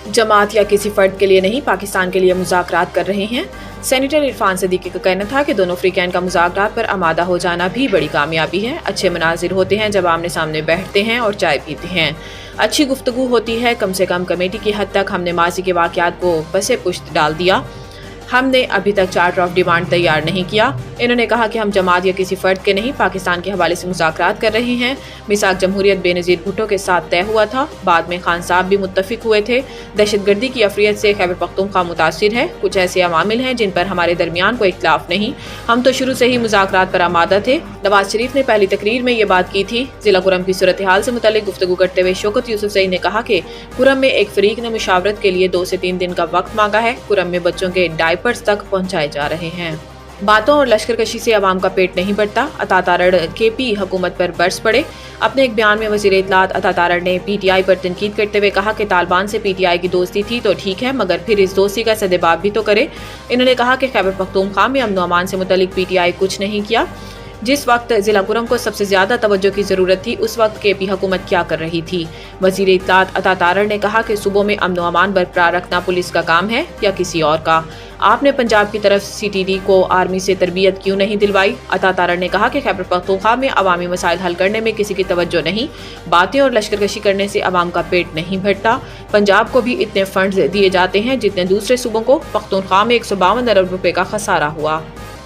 जमात या किसी फर्द के लिए नहीं, पाकिस्तान के लिए मुज़ाकरात कर रहे हैं। सेनेटर इरफान सदीकी का कहना था कि दोनों अफ्रीकैन का मुज़ाकरात पर आमादा हो जाना भी बड़ी कामयाबी है। अच्छे मनाजिर होते हैं जब आमने सामने बैठते हैं और चाय पीते हैं, अच्छी गुफ्तगू होती है। कम से कम कमेटी की हद तक हमने माजी के वाक़यात को पसे पुश्त डाल दिया। हमने अभी तक चार्टर ऑफ डिमांड तैयार नहीं किया। इन्होंने कहा कि हम जमात या किसी फ़र्द के नहीं, पाकिस्तान के हवाले से मुज़ाकरात कर रहे हैं। मिसाक जमहूरियत बेनज़ीर भुट्टो के साथ तय हुआ था, बाद में खान साहब भी मुत्तफ़िक हुए थे। दहशतगर्दी की अफरियत से खैबर पख्तूनख्वा मुतासिर है। कुछ ऐसे अवामिल हैं जिन पर हमारे दरमियान कोई इख्तिलाफ नहीं। हम तो शुरू से ही मुज़ाकरात पर आमादा थे। नवाज शरीफ ने पहली तकरीर में ये बात की थी। ज़िला कुरम की सूरत हाल से मुतल्लिक गुफ्तगू करते हुए शौकत यूसुफज़ई ने कहा कि कुरम में एक फ़रीक ने मुशावरत के लिए 2 से 3 दिन का वक्त मांगा है। कुरम में बच्चों के डायपर्स तक पहुँचाए जा रहे हैं। बातों और लश्करकशी से अवाम का पेट नहीं भरता। अता तारड़ केपी हुकूमत पर बरस पड़े। अपने एक बयान में वज़ीर इत्तलात अता तारड़ ने PTI पर तनकीद करते हुए कहा कि तालिबान से PTI की दोस्ती थी तो ठीक है, मगर फिर इस दोस्ती का सदेबाब भी तो करे। इन्होंने कहा कि खैबर पख्तूनख्वा में अमन व अमान से मुतल्लिक PTI कुछ नहीं किया। जिस वक्त ज़िला कुरम को सबसे ज़्यादा तवज्जो की ज़रूरत थी, उस वक्त केपी हुकूमत क्या कर रही थी। वज़ीर इत्तलात अता तारड़ ने कहा कि सूबों में अमन व अमान बरकरार रखना पुलिस का काम है या किसी और का। आपने पंजाब की तरफ CTD को आर्मी से तरबियत क्यों नहीं दिलवाई। अता तारड़ ने कहा कि खैबर पख्तूनख्वा में अवामी मसाइल हल करने में किसी की तवज्जो नहीं। बातें और लश्करकशी करने से अवाम का पेट नहीं भरता। पंजाब को भी इतने फंड्स दिए जाते हैं जितने दूसरे सूबों को। पख्तूनख्वा में 152 अरब रुपए का खसारा हुआ।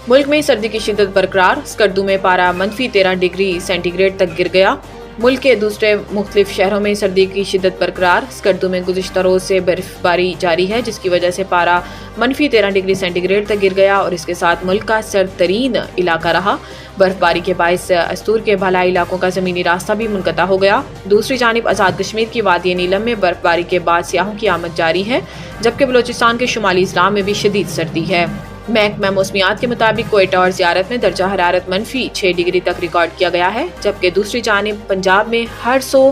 मुल्क में सर्दी की शिद्दत बरकरार। स्कर्दू में पारा -13 डिग्री सेंटीग्रेड तक गिर गया। मुल्क के दूसरे मुख्तलिफ शहरों में सर्दी की शिद्दत बरकरार। स्कर्दू में गुज़िश्ता रोज़ से बर्फबारी जारी है, जिसकी वजह से पारा -13 डिग्री सेंटीग्रेड तक गिर गया और इसके साथ मुल्क का सर्द तरीन इलाका रहा। बर्फबारी के बायस अस्तूर के भलाई इलाकों का ज़मीनी रास्ता भी मुनक़ता हो गया। दूसरी जानिब आज़ाद कश्मीर की वादी नीलम में बर्फबारी के बाद सियाहों की आमद जारी है, जबकि बलोचिस्तान के शुमाली इस्लाम में भी शदीद सर्दी है। महकमा मौसमियात के मुताबिक कोयटा और ज़ियारत में दर्जा हरारत -6 डिग्री तक रिकॉर्ड किया गया है, जबकि दूसरी जानिब पंजाब में हर सौ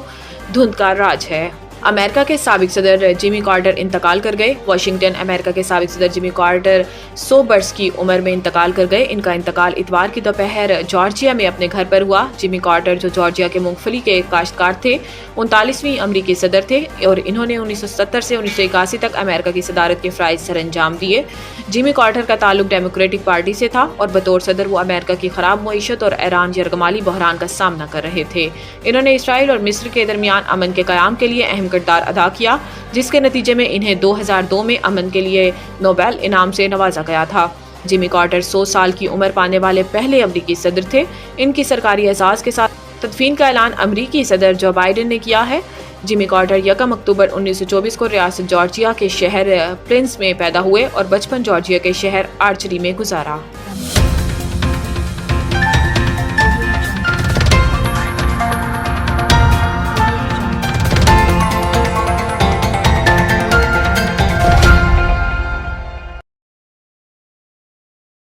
धुंध का राज है। अमेरिका के साबिक सदर जिमी कार्टर इंतकाल कर गए। वाशिंगटन अमेरिका के साबिक सदर जिमी कार्टर 100 बरस की उम्र में इंतकाल कर गए। इनका इंतकाल इतवार की दोपहर जॉर्जिया में अपने घर पर हुआ। जिमी कार्टर, जो जॉर्जिया के मूंगफली के काश्तकार थे, 39वीं अमरीकी सदर थे और इन्होंने 1970 से 1981 तक अमेरिका की सदारत के फ़राइज़ सर अंजाम दिए। जिमी कार्टर का ताल्लुक डेमोक्रेटिक पार्टी से था और बतौर सदर वो अमेरिका की ख़राब मईशत और ईरान यरगमाली बहरान का सामना कर रहे थे। इन्होंने इसराइल और मिस्र के दरमियान अमन के क़याम के लिए अहम किरदार अदा किया, जिसके नतीजे में इन्हें 2002 में अमन के लिए नोबेल इनाम से नवाजा गया था। जिमी कार्टर 100 साल की उम्र पाने वाले पहले अमरीकी सदर थे। इनकी सरकारी एजाज़ के साथ तदफीन का ऐलान अमरीकी सदर जो बाइडेन ने किया है। जिमी कार्टर 1 अक्टूबर 1924 को रियासत जॉर्जिया के शहर प्रिंस में पैदा हुए और बचपन जॉर्जिया के शहर आर्चरी में गुजारा।